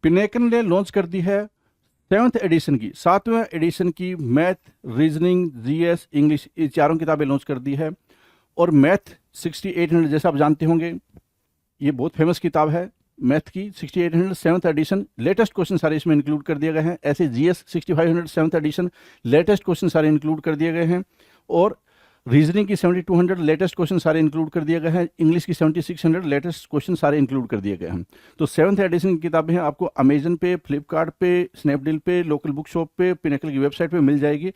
Pinnacle ने launch कर दी है 7वें एडिशन की मैथ, रीजनिंग, जीएस, इंग्लिश, ये चारों किताबें लॉन्च कर दी है। और मैथ 6800, जैसा आप जानते होंगे, ये बहुत फेमस किताब है मैथ की। 6800 सेवन्थ एडिशन, लेटेस्ट क्वेश्चन सारे इसमें इंक्लूड कर दिए गए हैं। ऐसे GS 6500 seventh addition, latest question सारे इंक्लूड कर दिए गए हैं। और रीजनिंग की 7200 लेटेस्ट क्वेश्चन सारे इंक्लूड कर दिए गए हैं। इंग्लिश की 7600 लेटेस्ट क्वेश्चन सारे इंक्लूड कर दिए गए हैं। तो सेवन्थ एडिशन की किताबें हैं, आपको अमेजन पे, फ्लिपकार्ट पे, स्नैपडील पे, लोकल बुक शॉप पे, पिनेकल की वेबसाइट पे मिल जाएगी।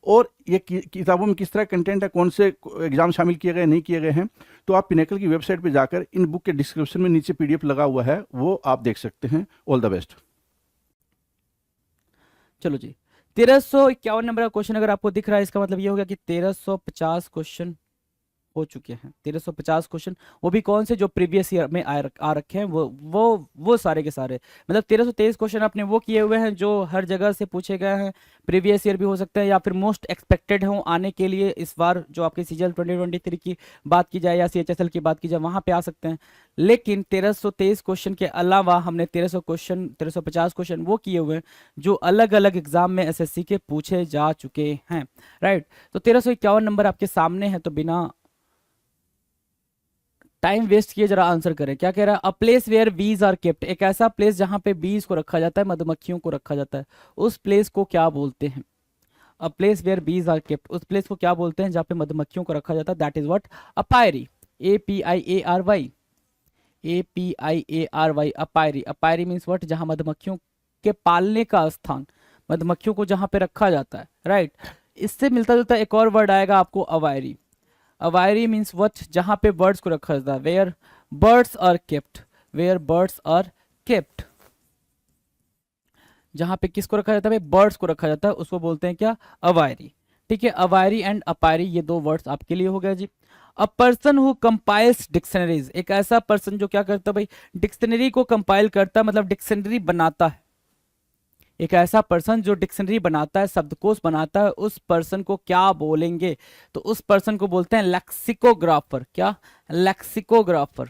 और ये किताबों में किस तरह कंटेंट है, कौन से एग्जाम शामिल किए गए नहीं किए गए हैं, तो आप पिनेकल की वेबसाइट पे जाकर इन बुक के डिस्क्रिप्शन में नीचे पीडीएफ लगा हुआ है, वो आप देख सकते हैं। All the best. चलो जी, 1351 नंबर का क्वेश्चन अगर आपको दिख रहा है, इसका मतलब ये हो गया कि 1350 क्वेश्चन हो चुके हैं। 1350 क्वेश्चन, वो भी कौन से, जो प्रीवियस ईयर में आ रखे हैं, वो सारे के सारे। मतलब 1323 क्वेश्चन आपने वो किए हुए हैं जो हर जगह से पूछे गए हैं। प्रीवियस ईयर भी हो सकते हैं या फिर मोस्ट एक्सपेक्टेड हो आने के लिए इस बार, जो आपके सीजीएल 2023 की बात की जाए या सीएचएसएल की बात की जाए, वहां पे आ सकते हैं। लेकिन 1323 क्वेश्चन के अलावा हमने 1350 क्वेश्चन वो किए हुए हैं जो अलग अलग एग्जाम में एसएससी के पूछे जा चुके हैं, राइट। तो 1351 नंबर आपके सामने है, तो बिना टाइम वेस्ट किए जरा आंसर करें। क्या कह रहा है? अ place where bees are kept, एक ऐसा प्लेस जहां पे बीज को रखा जाता है, मधुमक्खियों को रखा जाता है, उस प्लेस को क्या बोलते हैं? अ place where bees are kept, उस प्लेस को क्या बोलते हैं जहाँ पे मधुमक्खियों को रखा जाता है? That is what? Apiary. APIARY, APIARY, apiary. Apiary means what? जहां मधुमक्खियों के पालने का स्थान, मधुमक्खियों को जहां पे रखा जाता है, राइट। इससे मिलता जुलता एक और वर्ड आएगा आपको, अवायरी। अवायरी मीन्स व्हाट? जहां पे बर्ड्स को रखा जाता है, where birds are kept, where birds are kept. जहां पे किसको रखा जाता है भाई? बर्ड्स को रखा जाता है, उसको बोलते हैं क्या? अवायरी। ठीक है, अवायरी एंड अपायरी, ये दो वर्ड्स आपके लिए हो गया जी। A person who compiles dictionaries, एक ऐसा पर्सन जो क्या करता है भाई? डिक्शनरी को कंपाइल करता है, मतलब डिक्शनरी बनाता है। एक ऐसा पर्सन जो डिक्शनरी बनाता है, शब्दकोश बनाता है, उस पर्सन को क्या बोलेंगे? तो उस पर्सन को बोलते हैं लेक्सिकोग्राफर। क्या? Lexicographer,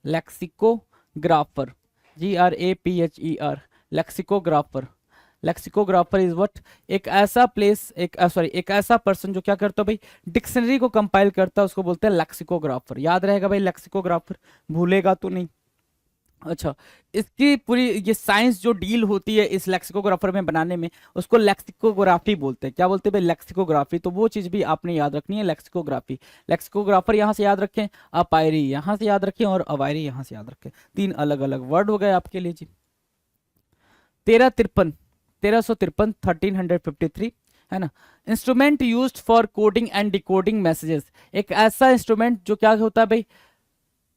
lexicographer, GRAPHER, lexicographer. Lexicographer is what? एक ऐसा प्लेस, एक ऐसा पर्सन जो क्या करता है भाई? डिक्शनरी को कंपाइल करता है, उसको बोलते हैं लेक्सिकोग्राफर। याद रहेगा भाई लेक्सिकोग्राफर, भूलेगा तो नहीं। अच्छा, इसकी पूरी ये साइंस जो डील होती है इस लेक्सिकोग्राफर में बनाने में, उसको लेक्सिकोग्राफी बोलते हैं। क्या बोलते हैं भाई? लेक्सिकोग्राफी। तो वो चीज भी आपने याद रखनी है, लेक्सिकोग्राफी। लेक्सिकोग्राफर यहां से याद रखें, अपायरी यहां से याद रखें, और अवायरी यहां से याद रखें। तीन अलग अलग वर्ड हो गए आपके लिए जी। 1353, 1353 है ना। Instrument used for coding and decoding messages, एक ऐसा इंस्ट्रूमेंट जो क्या होता है भाई?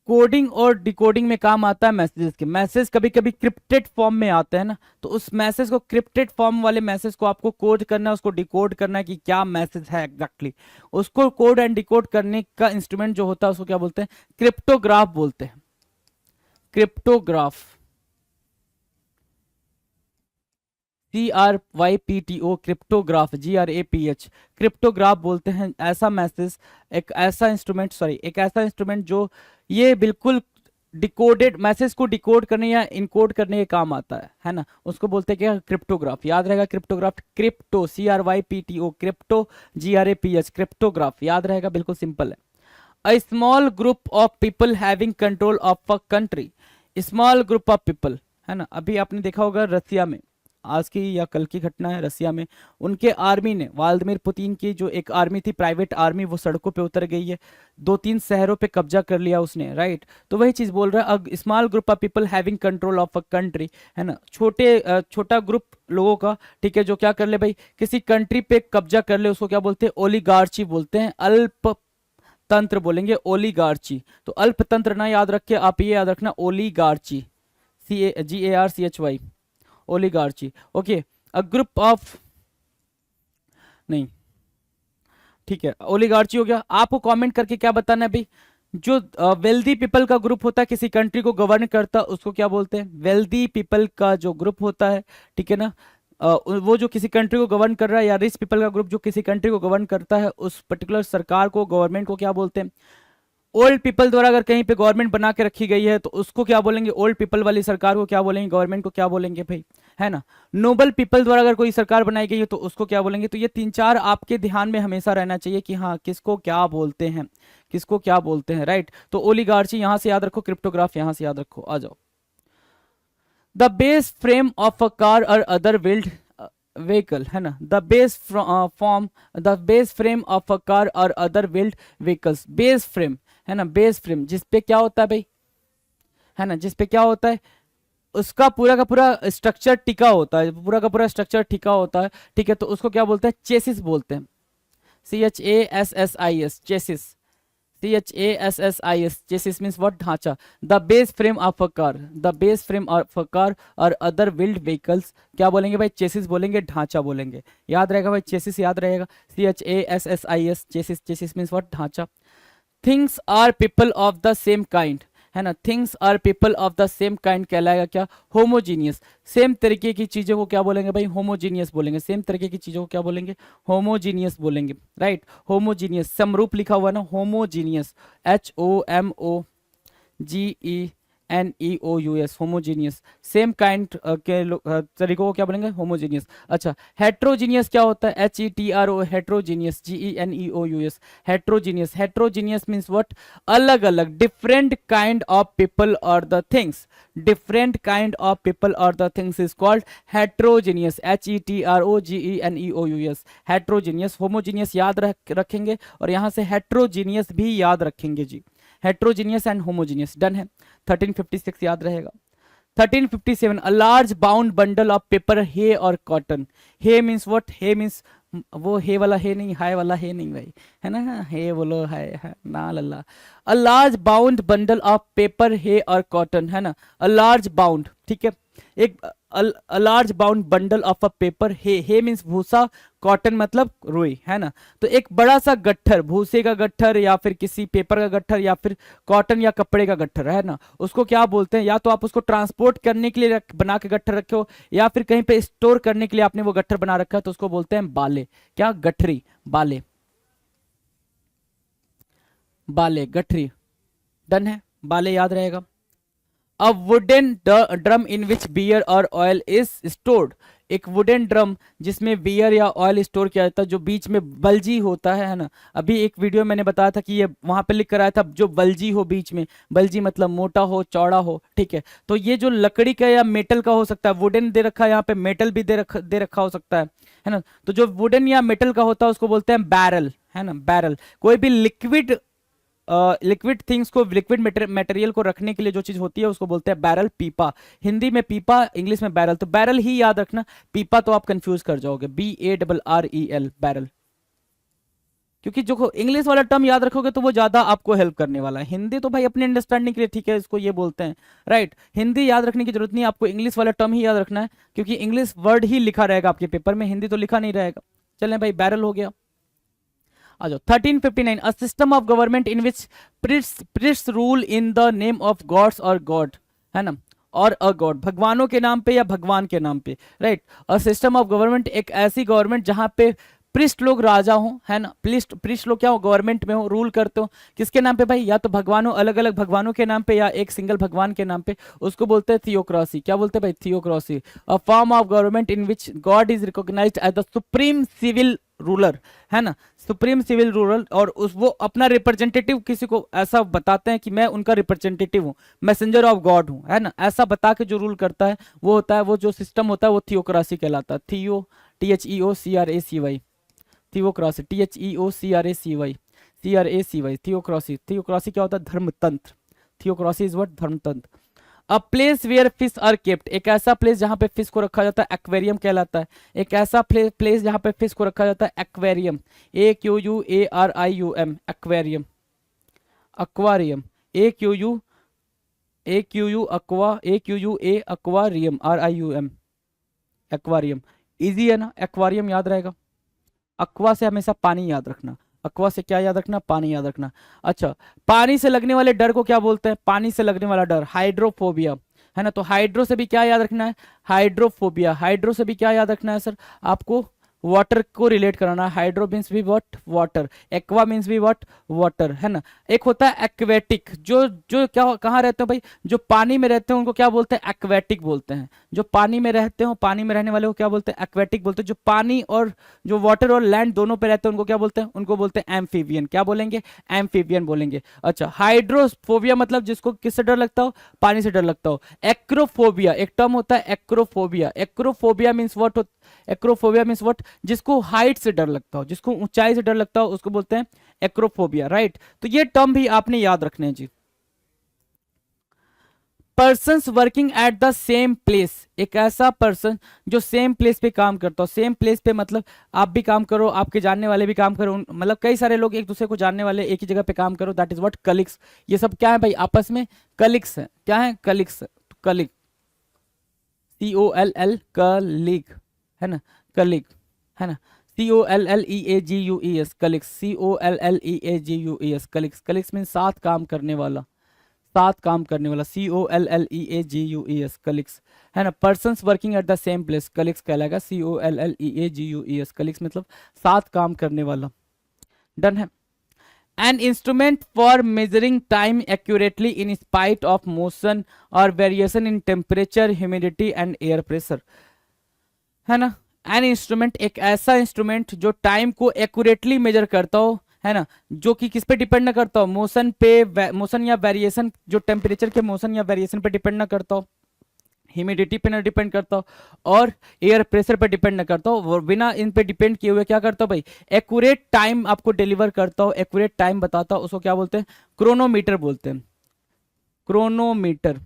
कोडिंग और डिकोडिंग में काम आता है मैसेजेस के। मैसेज कभी कभी क्रिप्टेड फॉर्म में आते हैं ना, तो उस मैसेज को, क्रिप्टेड फॉर्म वाले मैसेज को आपको कोड करना है, उसको डिकोड करना है कि क्या मैसेज है एग्जैक्टली। उसको कोड एंड डिकोड करने का इंस्ट्रूमेंट जो होता है उसको क्या बोलते हैं? क्रिप्टोग्राफ बोलते हैं। Cryptograph, CRYPTO, cryptograph, GRAPH, cryptograph बोलते हैं ऐसा मैसेज, एक ऐसा इंस्ट्रूमेंट, एक ऐसा इंस्ट्रूमेंट जो ये बिल्कुल डिकोडेड मैसेज को डिकोड करने या इनकोड करने के काम आता है ना, उसको बोलते हैं क्या? क्रिप्टोग्राफ। याद रहेगा cryptograph, crypto CRYPTO, crypto GRAPH, cryptograph याद रहेगा, बिल्कुल सिंपल है। A small group of people having control of a country, small group of people है ना। अभी आपने देखा होगा रसिया में, आज की या कल की घटना है, रसिया में उनके आर्मी ने, व्लादिमीर पुतिन की जो एक आर्मी थी, प्राइवेट आर्मी, वो सड़कों पे उतर गई है, 2-3 शहरों पे कब्जा कर लिया उसने, राइट। तो वही चीज बोल रहा है, small group of people having control of a country है ना, छोटा ग्रुप लोगों का, ठीक है, जो क्या कर ले भाई? किसी कंट्री पे कब्जा कर ले, उसको क्या बोलते हैं? ओलिगार्ची बोलते हैं, अल्प तंत्र बोलेंगे, ओलिगार्ची। तो अल्पतंत्र ना याद रखे आप, ये याद रखना oligarchy, GARCHY, oligarchy. Okay, a group of, नहीं ठीक है, ओलिगार्ची हो गया। आपको कमेंट करके क्या बताना है भाई? जो वेल्दी पीपल का ग्रुप होता है, किसी कंट्री को गवर्न करता, उसको क्या बोलते हैं? वेल्दी पीपल का जो ग्रुप होता है, ठीक है ना, वो जो किसी कंट्री को गवर्न कर रहा है, या रिच पीपल का ग्रुप जो किसी कंट्री को गवर्न करता है, उस पर्टिकुलर सरकार को, गवर्नमेंट को क्या बोलते हैं? ओल्ड पीपल द्वारा अगर कहीं पे गवर्नमेंट बना के रखी गई है तो उसको क्या बोलेंगे, ओल्ड पीपल वाली सरकार को क्या बोलेंगे, गवर्नमेंट को क्या बोलेंगे भाई, है ना। नोबल पीपल द्वारा अगर कोई सरकार बनाई गई है तो उसको क्या बोलेंगे। तो ये 3-4 आपके ध्यान में हमेशा रहना चाहिए कि हाँ किसको क्या बोलते हैं, किसको क्या बोलते हैं, राइट। तो ओलिगार्ची यहां से याद रखो, क्रिप्टोग्राफ यहां से याद रखो। आ जाओ, the base frame of a car और अदर व्हील्ड व्हीकल, है ना। The base frame of a car और other wheeled vehicles, base frame, है ना, बेस फ्रेम जिसपे क्या होता है भाई, है ना, जिसपे क्या होता है, उसका पूरा का पूरा स्ट्रक्चर टिका होता है, पूरा का पूरा स्ट्रक्चर टिका होता है, ठीक है। तो उसको क्या बोलते हैं, चेसिस बोलते हैं, CHASSIS, chassis, CHASSIS, chassis means what, ढांचा। The base frame of a car, the base frame of a car और अदर व्हील्ड व्हीकल्स क्या बोलेंगे भाई, चेसिस बोलेंगे, ढांचा बोलेंगे। याद रहेगा भाई, चेसिस याद रहेगा, CHASSIS, chassis, chassis means what, ढांचा। Things or people of the same kind, है ना, things or people of the same kind कहलाएगा क्या, होमोजीनियस। सेम तरीके की चीजों को क्या बोलेंगे भाई, होमोजीनियस बोलेंगे। सेम तरीके की चीजों को क्या बोलेंगे, होमोजीनियस बोलेंगे, राइट। होमोजीनियस, समरूप लिखा हुआ ना, homogeneous, HOMOGENEOUS, homogeneous. Same kind के तरीकों को क्या बोलेंगे, होमोजीनियस। अच्छा, हेट्रोजीनियस क्या होता है, HETRO, heterogeneous, GENEOUS, heterogeneous. Heterogeneous means what, अलग अलग, डिफरेंट काइंड ऑफ पीपल और the things, different kind of people और the things is called heterogeneous, HETROGENEOUS, heterogeneous. Homogeneous याद रखेंगे और यहां से हेट्रोजीनियस भी याद रखेंगे जी, हेट्रोजीनियस एंड होमोजीनियस, डन है। 1356 याद रहेगा। 1357, a large bound bundle of paper, hay और cotton. Hay means what, hay means वो हे वाला हे नहीं, हाय वाला हे नहीं भाई, है ना, हे बोलो, है ना लल्ला। A large bound bundle of paper, hay और कॉटन, है ना, अ लार्ज बाउंड, ठीक है। एक large bound bundle of a paper, hay means भूसा, कॉटन मतलब रुई, है ना। तो एक बड़ा सा गट्ठर, भूसे का गट्ठर या फिर किसी पेपर का गट्ठर या फिर कॉटन या कपड़े का गट्ठर, है ना, उसको क्या बोलते हैं, या तो आप उसको ट्रांसपोर्ट करने के लिए बना के गट्ठर रखे हो, या फिर कहीं पे स्टोर करने के लिए आपने वो गट्ठर बना रखा है, तो उसको बोलते हैं बाले। क्या, गठरी, बाले, बाले, गठरी, डन है, बाले याद रहेगा। A wooden drum in which beer और ऑयल इज स्टोर्ड, एक वुडन ड्रम जिसमें बियर या ऑयल स्टोर किया जाता है, जो बीच में बल्जी होता है ना। अभी एक वीडियो मैंने बताया था कि ये वहां पे लिख कर आया था, जो बल्जी हो बीच में, बल्जी मतलब मोटा हो, चौड़ा हो, ठीक है। तो ये जो लकड़ी का या मेटल का हो सकता है, वुडन दे रखा है यहाँ पे, मेटल भी दे रखा हो सकता है ना। तो जो वुडन या मेटल का होता है उसको बोलते हैं बैरल, है ना, बैरल। कोई भी लिक्विड लिक्विड थिंग्स को, लिक्विड मटेरियल को रखने के लिए जो चीज होती है उसको बोलते हैं बैरल, पीपा। हिंदी में पीपा, इंग्लिश में बैरल। तो बैरल ही याद रखना, पीपा तो आप कंफ्यूज कर जाओगे, BARREL, बैरल। क्योंकि जो इंग्लिश वाला टर्म याद रखोगे तो वो ज्यादा आपको हेल्प करने वाला है। हिंदी तो भाई अपने अंडरस्टैंडिंग के लिए ठीक है, इसको ये बोलते हैं, राइट। हिंदी याद रखने की जरूरत नहीं, आपको इंग्लिश वाला टर्म ही याद रखना है, क्योंकि इंग्लिश वर्ड ही लिखा रहेगा आपके पेपर में, हिंदी तो लिखा नहीं रहेगा। चलें भाई, बैरल हो गया। आ जाओ 1359, a system of government in which priest rule in the name of gods और गॉड, है ना, और अ गॉड, भगवानों के नाम पे या भगवान के नाम पे, right. A system of government, एक ऐसी गवर्नमेंट जहां पे प्रिस्ट लोग राजा हो, है ना, प्रिस्ट लोग क्या हो, गवर्नमेंट में हो, रूल करते हो, किसके नाम पे भाई, या तो भगवानों, अलग अलग भगवानों के नाम पे, या एक सिंगल भगवान के नाम पे, उसको बोलते हैं थियोक्रेसी। क्या बोलते हैं भाई, theocracy. A form of government in which god is recognised as the supreme civil ruler, है ना, सुप्रीम सिविल रूलर। और वो अपना रिप्रेजेंटेटिव किसी को ऐसा बताते हैं कि मैं उनका रिप्रेजेंटेटिव हूँ, मैसेंजर ऑफ गॉड हूँ, है ना, ऐसा बता के जो रूल करता है वो होता है, वो जो सिस्टम होता है वो थियोक्रेसी कहलाता है। THEOCRACY, theocracy, THEOCRACY, theocracy. Theocracy क्या होता है, धर्मतंत्र। थियोक्रेसी इज व्हाट, धर्मतंत्र। A place where fish are kept, एक ऐसा प्लेस जहां पे फिश को रखा जाता है, एक्वेरियम कहलाता है। एक ऐसा प्लेस जहां पे फिश को रखा जाता है, aquarium, AQUARIUM, aquarium, aquarium, AQUA aquarium, RIUM, aquarium. Easy है ना, एक्वारियम याद रहेगा। अक्वा से हमेशा पानी याद रखना, अक्वा से क्या याद रखना, पानी याद रखना। अच्छा, पानी से लगने वाले डर को क्या बोलते हैं, पानी से लगने वाला डर, हाइड्रोफोबिया, है ना। तो हाइड्रो से भी क्या याद रखना है, हाइड्रोफोबिया। हाइड्रो से भी क्या याद रखना है सर आपको, वाटर को रिलेट कराना, हाइड्रो मीन्स भी व्हाट, वाटर, एक्वा मीन्स भी व्हाट, वाटर, है ना। एक होता है एक्वेटिक, जो जो क्या कहाँ रहते हैं भाई, जो पानी में रहते हैं उनको क्या बोलते हैं, एक्वेटिक बोलते हैं। जो पानी में रहते हो, पानी में रहने वाले को क्या बोलते हैं, एक्वेटिक बोलते हैं। जो पानी और जो वाटर और लैंड दोनों पे रहते हैं उनको क्या बोलते हैं, उनको बोलते हैं एम्फीबियन। क्या बोलेंगे, एम्फीबियन बोलेंगे। अच्छा, हाइड्रोफोबिया मतलब जिसको किससे डर लगता हो, पानी से डर लगता हो। एक्रोफोबिया, एक टर्म होता है acrophobia. Acrophobia means what, acrophobia means what, जिसको हाइट से डर लगता हो, जिसको ऊंचाई से डर लगता हो उसको बोलते हैं एक्रोफोबिया, राइट। तो ये टर्म भी आपने याद रखने हैं जी। Persons working at the same place, एक ऐसा पर्सन जो सेम प्लेस पे काम करता हो। सेम प्लेस पे मतलब आप भी काम करो, आपके जानने वाले भी काम करो, मतलब कई सारे लोग एक दूसरे को जानने वाले एक ही जगह पे काम करो, दैट इज व्हाट कलिग्स। ये सब क्या है भाई, आपस में कलिग्स है। क्या है, कलिग्स, कलिग, COLL, कलिग, है ना, कलिग, है ना। COLLEAGUES, colleagues, COLLEAGUES, colleagues. Colleagues mean साथ काम करने वाला, साथ काम करने वाला, COLLEAGUES, कलिग्स, है ना। Persons working at the same place, colleagues कहलाएगा, COLLEAGUES, कलिग्स मतलब साथ काम करने वाला। डन है। An instrument for measuring time accurately in spite of motion और variation in temperature, humidity and air pressure, है ना। एन इंस्ट्रूमेंट, एक ऐसा इंस्ट्रूमेंट जो टाइम को एक्यूरेटली मेजर करता हो, है ना, जो कि किस पे डिपेंड ना करता हो, मोशन पे, मोशन या वेरिएशन, जो टेम्परेचर के मोशन या वेरिएशन पे डिपेंड ना करता हो, ह्यूमिडिटी पे ना डिपेंड करता हो, और एयर प्रेशर पे डिपेंड ना करता हो, वो बिना इन पे डिपेंड किए हुए क्या करता हो भाई, एक्यूरेट टाइम आपको डिलीवर करता हो, एक्यूरेट टाइम बताता हो, उसको क्या बोलते हैं, क्रोनोमीटर बोलते हैं, क्रोनोमीटर,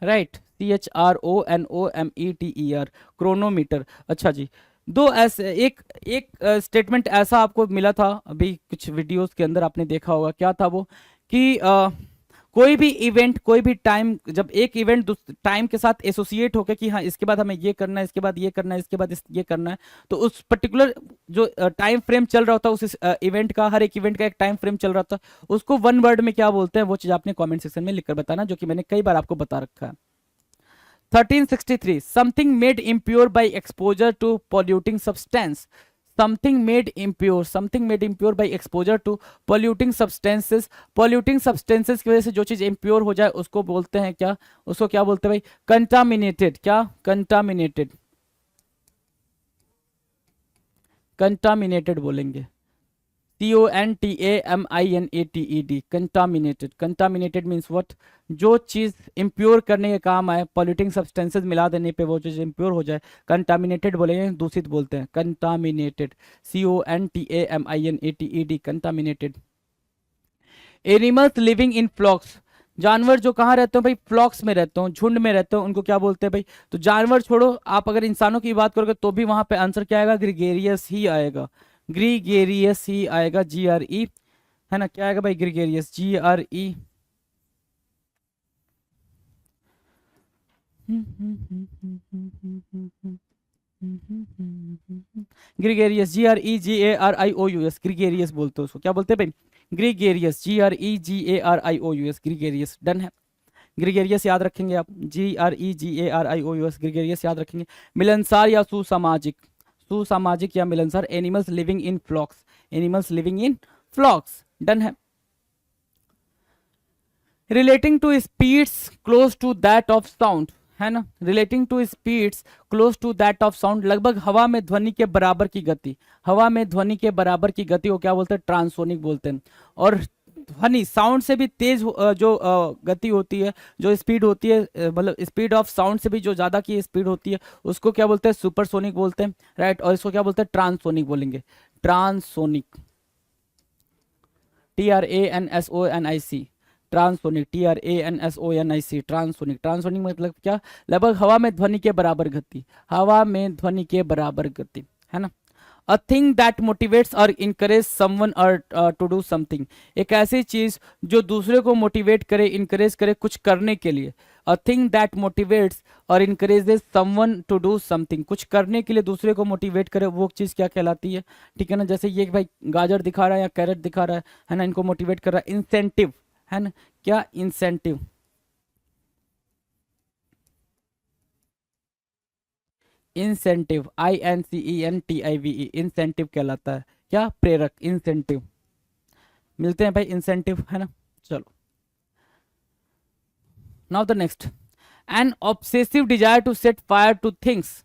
राइट, CHRONOMETER, क्रोनोमीटर। अच्छा जी, दो ऐसे, एक एक स्टेटमेंट ऐसा आपको मिला था अभी कुछ वीडियोस के अंदर, आपने देखा होगा, क्या था वो, कि कोई भी इवेंट, कोई भी टाइम, जब एक इवेंट टाइम के साथ एसोसिएट होकर कि हाँ इसके बाद हमें ये करना है, इसके बाद ये करना है, इसके बाद ये करना है, तो उस पर्टिकुलर जो टाइम फ्रेम चल रहा होता है उस इवेंट का, हर एक इवेंट का एक टाइम फ्रेम चल रहा होता है, उसको वन वर्ड में क्या बोलते हैं, वो चीज आपने कमेंट सेक्शन में लिखकर बताना, जो कि मैंने कई बार आपको बता रखा है। 1363, something made impure by exposure to polluting substance, something made impure, something made impure by exposure to polluting substances, polluting substances की वजह से जो चीज impure हो जाए उसको बोलते हैं क्या, उसको क्या बोलते हैं भाई, contaminated। क्या, contaminated, contaminated बोलेंगे, CONTAMINATED, contaminated. Contaminated means what, जो चीज इम्प्योर करने के काम आए, पॉल्यूटिंग सब्सटेंसेस मिला देने पे वो चीज इम्प्योर हो जाए, कंटामिनेटेड बोलेंगे, दूषित बोलते हैं, contaminated, CONTAMINATED, contaminated. Animals living in flocks, जानवर जो कहाँ रहते हो भाई, फ्लॉक्स में रहते हो, झुंड में रहते हो, उनको क्या बोलते हैं भाई। तो जानवर छोड़ो, आप अगर इंसानों की बात करोगे तो भी वहां पे आंसर क्या आएगा, ग्रिगेरियस ही आएगा, ग्रीगेरियस ही आएगा, GRE, है ना। क्या आएगा भाई, gregarious, GRE। Gregarious, GREGARIOUS, gregarious बोलते हो उसको, क्या बोलते हैं भाई, ग्रीगेरियस, GREGARIOUS, ग्रीगेरियस। डन है, ग्रीगेरियस याद रखेंगे आप, GREGARIOUS, ग्रीगेरियस याद रखेंगे। मिलनसार या सुसामाजिक, सुसामाजिक या मिलनसार, animals living in flocks, animals living in flocks. Done है। Relating to speeds close to that of sound, है ना, relating to speeds close to that of sound, लगभग हवा में ध्वनि के बराबर की गति, हवा में ध्वनि के बराबर की गति को क्या बोलते हैं, ट्रांसोनिक बोलते हैं। और ध्वनि साउंड से भी तेज जो गति होती है, जो स्पीड होती है, मतलब स्पीड ऑफ साउंड से भी जो ज्यादा की स्पीड होती है उसको क्या बोलते हैं, सुपरसोनिक बोलते हैं, राइट। और इसको क्या बोलते हैं, ट्रांसोनिक बोलेंगे, transonic, TRANSONIC, transonic, TRANSONIC, transonic. Transonic मतलब क्या, लगभग हवा में ध्वनि के बराबर गति, हवा में ध्वनि के बराबर गति, है ना। अ थिंग दैट मोटिवेट्स और इनकरेज समवन और टू डू समथिंग, एक ऐसी चीज जो दूसरे को मोटिवेट करे, इनकरेज करे कुछ करने के लिए। अ थिंग दैट मोटिवेट्स और encourages someone to do something, कुछ करने के लिए दूसरे को मोटिवेट करे, वो चीज क्या कहलाती है, ठीक है ना। जैसे ये भाई गाजर दिखा रहा है या कैरेट दिखा रहा है ना, इनको मोटिवेट कर रहा है, इंसेंटिव, है ना। क्या, इंसेंटिव। इंसेंटिव, INCENTIVE, इंसेंटिव कहलाता है क्या? प्रेरक, इंसेंटिव। मिलते हैं भाई इंसेंटिव, है ना। चलो, now the next, an obsessive desire to set fire to things.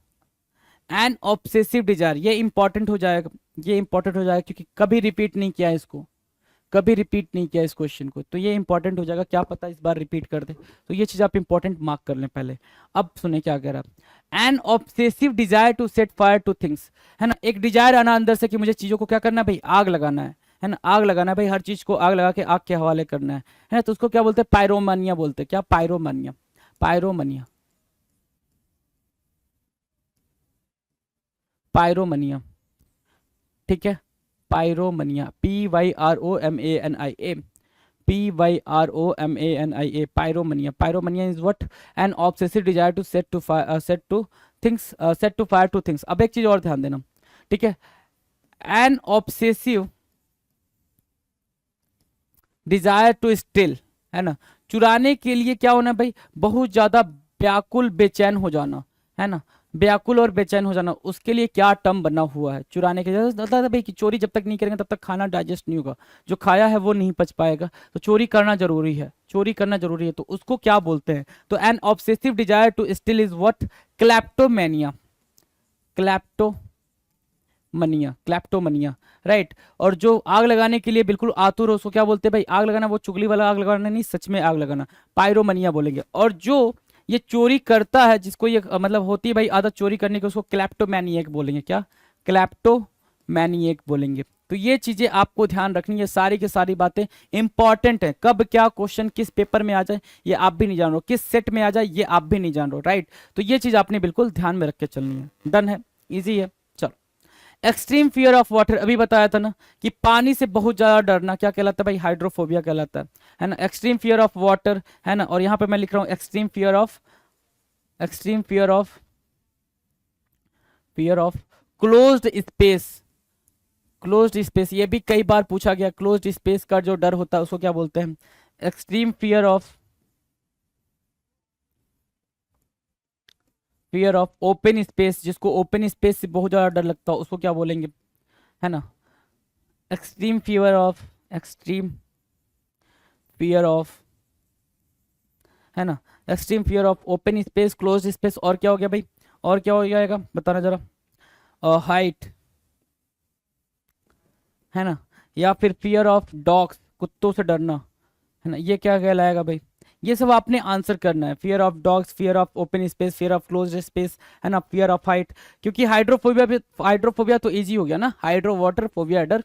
An obsessive desire, ये इंपॉर्टेंट हो जाएगा, ये इंपॉर्टेंट हो जाएगा क्योंकि कभी रिपीट नहीं किया इसको, कभी रिपीट नहीं किया इस क्वेश्चन को, तो ये इंपॉर्टेंट हो जाएगा, क्या पता इस बार रिपीट कर दे, तो ये चीज आप इंपॉर्टेंट मार्क कर लें पहले। अब सुने क्या कह रहा है, an obsessive desire to set fire to things, है ना। एक डिजायर आना अंदर से कि मुझे चीजों को क्या करना है भाई, आग लगाना है ना, आग लगाना है भाई, हर चीज को आग लगा के आग के हवाले करना है ना। तो उसको क्या बोलते हैं? पायरोमानिया बोलते हैं। क्या? पायरोमानिया, पायरोमनिया, पायरोमनिया, ठीक है। Pyromania, PYROMANIA, PYROMANIA, pyromania. Pyromania is what? An obsessive desire to set to things, set to fire to things. अब एक चीज और ध्यान देना, ठीक है। An obsessive desire to steal, है ना, चुराने के लिए क्या होना भाई? बहुत ज्यादा व्याकुल बेचैन हो जाना, है ना, व्याकुल और बेचैन हो जाना, उसके लिए क्या टर्म बना हुआ है? चुराने के लिए मतलब है भाई कि चोरी जब तक नहीं करेंगे तब तक खाना डाइजेस्ट नहीं होगा, जो खाया है वो नहीं पच पाएगा, तो चोरी करना जरूरी है, चोरी करना जरूरी है, तो उसको क्या बोलते हैं? तो an obsessive desire to steal is what? Kleptomania, kleptomania, kleptomania, right. और जो आग लगाने के लिए बिल्कुल आतुर हो उसको क्या बोलते हैं भाई? आग लगाना, वो चुगली वाला आग लगाना नहीं, सच में आग लगाना, पायरोमनिया बोलेंगे। और जो ये चोरी करता है, जिसको ये मतलब होती है भाई आदत चोरी करने की, उसको क्लैप्टोमैनिएक बोलेंगे। क्या? क्लैप्टोमैनिएक बोलेंगे। तो ये चीजें आपको ध्यान रखनी है, सारी की सारी बातें इंपॉर्टेंट है। कब क्या क्वेश्चन किस पेपर में आ जाए ये आप भी नहीं जान रहे हो, किस सेट में आ जाए ये आप भी नहीं जान रहे हो, राइट। तो ये चीज आपने बिल्कुल ध्यान में रख के चलनी है। डन है, इजी है। चलो, एक्सट्रीम फियर ऑफ वाटर, अभी बताया था ना कि पानी से बहुत ज्यादा डरना क्या कहलाता है भाई? हाइड्रोफोबिया कहलाता है ना। एक्सट्रीम फियर ऑफ वाटर, है ना। और यहां पे मैं लिख रहा हूं extreme fear of closed space, closed space, ये भी कई बार पूछा गया। क्लोज्ड स्पेस का जो डर होता है उसको क्या बोलते हैं? Extreme fear of open space, जिसको ओपन स्पेस से बहुत ज्यादा डर लगता है उसको क्या बोलेंगे, है ना। एक्सट्रीम फियर ऑफ, है ना, extreme fear of open space, closed space, और क्या हो गया भाई? और क्या हो जाएगा बताना जरा? हाइट, है ना, या फिर फियर ऑफ डॉग्स, कुत्तों से डरना, है ना, ये क्या कहलाएगा भाई? ये सब आपने आंसर करना है। Fear of dogs, fear of open space, fear of closed space, है ना, फियर ऑफ हाइट। क्योंकि हाइड्रोफोबिया तो इजी हो गया ना, हाइड्रो वाटर फोबिया डर,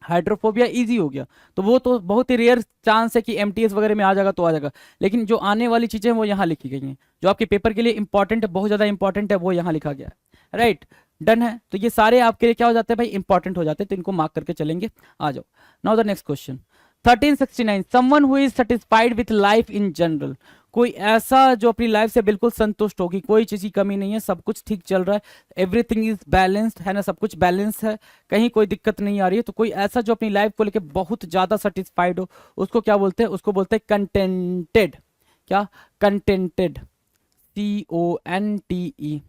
हाइड्रोफोबिया इजी हो गया, तो वो तो बहुत ही रेयर चांस है कि एमटीएस वगैरह में आ जाएगा तो आ जाएगा। लेकिन जो आने वाली चीजें हैं वो यहाँ लिखी गई हैं, जो आपके पेपर के लिए इंपॉर्टेंट है, बहुत ज्यादा इंपॉर्टेंट है, वो यहाँ लिखा गया है, राइट। डन है, तो ये सारे आपके लिए क्या हो जाते हैं भाई? इंपॉर्टेंट हो जाते हैं, तो इनको मार्क करके चलेंगे। आ जाओ, now the next question 1369, someone who is satisfied with life in general, कोई ऐसा जो अपनी लाइफ से बिल्कुल संतुष्ट होगी, कोई चीज की कमी नहीं है, सब कुछ ठीक चल रहा है, एवरीथिंग इज बैलेंस्ड, है ना, सब कुछ बैलेंस है, कहीं कोई दिक्कत नहीं आ रही है, तो कोई ऐसा जो अपनी लाइफ को लेके बहुत ज्यादा सेटिस्फाइड हो, उसको क्या बोलते हैं? उसको बोलते हैं कंटेंटेड। क्या? Contented, CONTE,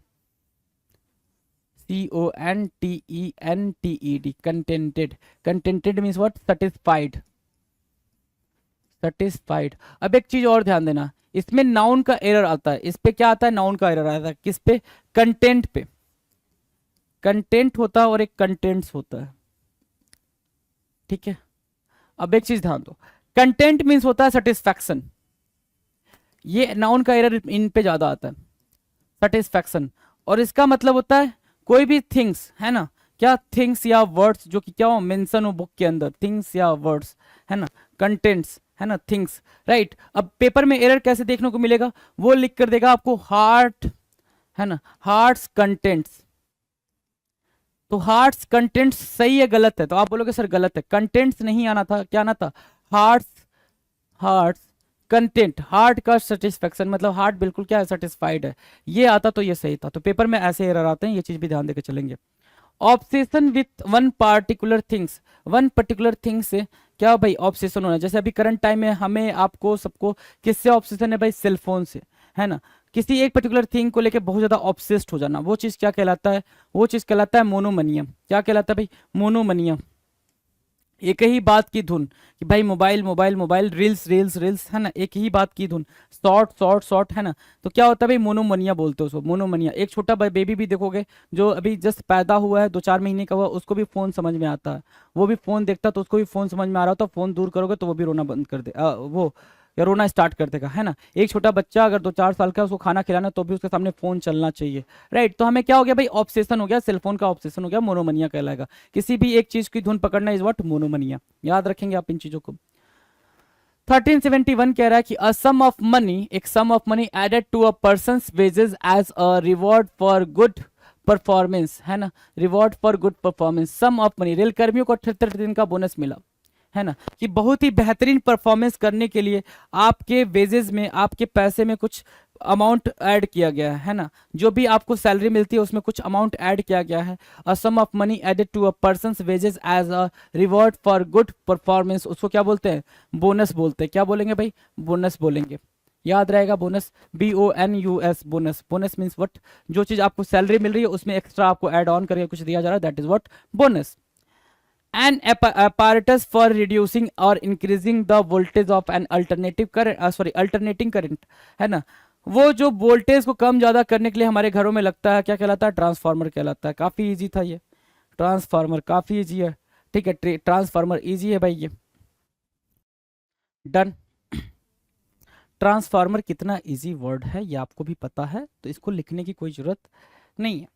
CONTENTED, contented. Contented means what? Satisfied, satisfied. अब एक चीज और ध्यान देना, इसमें नाउन का एरर आता है, इस पे क्या आता है? नाउन का एरर आता है, किस पे? कंटेंट पे। कंटेंट होता है और एक कंटेंट्स होता है, ठीक है। अब एक चीज ध्यान दो, कंटेंट मीन्स होता है सेटिस्फैक्शन, ये नाउन का एरर इन पे ज्यादा आता है, सेटिस्फैक्शन। और इसका मतलब होता है कोई भी थिंग्स, है ना, क्या? थिंग्स या वर्ड्स जो कि क्या हो मेंशन हो बुक के अंदर, थिंग्स या वर्ड्स, है ना, कंटेंट्स, है ना, थिंग्स, राइट। अब पेपर में एरर कैसे देखने को मिलेगा? वो लिख कर देगा आपको हार्ट, है ना, हार्ट्स कंटेंट्स। तो हार्ट्स कंटेंट्स सही है गलत है? तो आप बोलोगे सर गलत है, कंटेंट्स नहीं आना था, क्या आना था? हार्ट्स कंटेंट, हार्ट का सेटिस्फेक्शन, मतलब हार्ट बिल्कुल क्या है? सेटिस्फाइड है, ये आता तो ये सही था। तो पेपर में ऐसे एरर आते हैं, ये चीज भी ध्यान देकर चलेंगे। Obsession with one particular things, one particular thing से क्या भाई ऑब्सेशन होना? जैसे अभी करंट टाइम में हमें आपको सबको किससे ऑब्सेशन है भाई? सेलफोन से, है ना। किसी एक पर्टिकुलर थिंग को लेके बहुत ज्यादा ऑब्सेस्ड हो जाना, वो चीज क्या कहलाता है? वो चीज कहलाता है मोनोमनिया। क्या कहलाता है भाई? मोनोमनिया। एक ही बात की धुन, कि भाई mobile mobile mobile, reels reels reels, है ना, एक ही बात की धुन, शॉर्ट शॉर्ट शॉर्ट, है ना। तो क्या होता है भाई? मोनोमनिया बोलते हैं उसको, मोनोमनिया। एक छोटा बेबी भी देखोगे जो अभी जस्ट पैदा हुआ है, 2-4 महीने का हुआ, उसको भी फोन समझ में आता है, वो भी फोन देखता है, तो उसको भी फोन समझ में आ रहा होता है, फोन दूर करोगे तो वो भी रोना बंद कर दे, वो या रोना स्टार्ट कर देगा, है ना। एक छोटा बच्चा अगर 2-4 साल का है, उसको खाना खिलाना तो भी उसके सामने फोन चलना चाहिए, राइट। तो हमें क्या हो गया भाई? ऑब्सेशन हो गया, सेलफोन का ऑब्सेशन हो गया, मोनोमनिया कहलाएगा। किसी भी एक चीज की धुन पकड़ना इज व्हाट? मोनोमनिया। याद रखेंगे आप इन चीजों को। 1371 कह रहा है कि अ सम ऑफ मनी, एक sum of money added to a person's wages as a reward for good performance, है ना, reward for good performance. Sum of money, rail कर्मियों को 78 दिन का बोनस मिला, है ना, कि बहुत ही बेहतरीन परफॉर्मेंस करने के लिए आपके वेजेस में, आपके पैसे में कुछ अमाउंट ऐड किया गया है ना, जो भी आपको सैलरी मिलती है उसमें कुछ अमाउंट ऐड किया गया है। A sum of money added to a person's wages as a reward for good performance, उसको क्या बोलते हैं? बोनस बोलते हैं। क्या बोलेंगे भाई? बोनस बोलेंगे। याद रहेगा, bonus, BONUS, bonus. Bonus means what? जो चीज आपको सैलरी मिल रही है उसमें एक्स्ट्रा आपको ऐड ऑन करके कुछ दिया जा रहा है, that is what? Bonus. An apparatus for reducing or increasing the voltage of an alternative current, alternating current, है ना, वो जो वोल्टेज को कम ज्यादा करने के लिए हमारे घरों में लगता है, क्या कहलाता है? ट्रांसफार्मर कहलाता है। काफी इजी था ये, ट्रांसफार्मर काफी इजी है, ठीक है, ट्रांसफार्मर इजी है भाई ये, डन। ट्रांसफार्मर कितना इजी वर्ड है ये आपको भी पता है, तो इसको लिखने की कोई जरूरत नहीं है।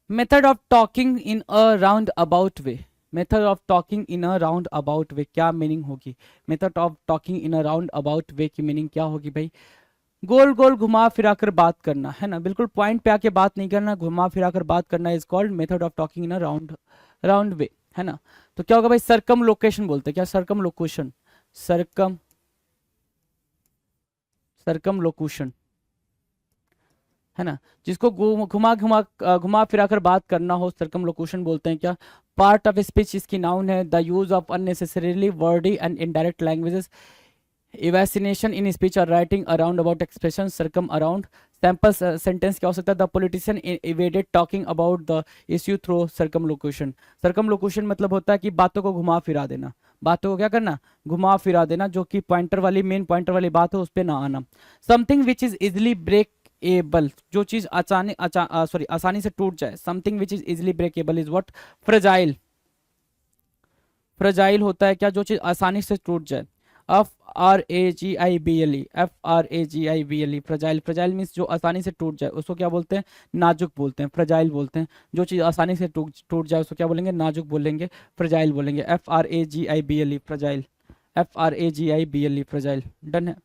Method of talking in a round about way, method of talking in a round about way क्या मीनिंग होगी? Method of talking in a round about way की मीनिंग क्या होगी भाई? गोल गोल घुमा फिरा कर बात करना, है ना, बिल्कुल पॉइंट पे आके बात नहीं करना, घुमा फिरा कर बात करना is called method of talking in a round way, है ना। तो क्या होगा भाई? सरकम लोकेशन बोलते हैं। क्या? सरकम लोकेशन, सरकम लोकेशन, है ना, जिसको घुमा फिरा कर बात करना हो, सरकम लोकेशन बोलते हैं। क्या? पार्ट ऑफ स्पीच इसकी नाउन है। The use of unnecessarily wordy and indirect languages, evasion in speech और writing, around about expression, circum around. Sample sentence क्या हो सकता है? The politician evaded talking about the issue through circumlocution. Circumlocution मतलब होता है कि बातों को घुमा फिरा देना, बातों को क्या करना? घुमा फिरा देना, जो कि पॉइंटर वाली, मेन पॉइंटर वाली बात है उस पर ना आना। Something which is easily breakable, जो चीज आसानी से टूट जाए, something which is easily breakable is what? Fragile. Fragile होता है क्या? जो चीज आसानी से टूट जाए। FRAGIBLE, FRAGIBLE, fragile. Fragile means जो आसानी से टूट जाए, उसको क्या बोलते हैं? नाजुक बोलते हैं, फ्रेजाइल बोलते हैं। जो चीज़ आसानी से टूट जाए उसको क्या बोलेंगे? नाजुक बोलेंगे, फ्रेजाइल बोलेंगे। FRAGIBLE, fragile. FRAGIBLE, fragile. Done है।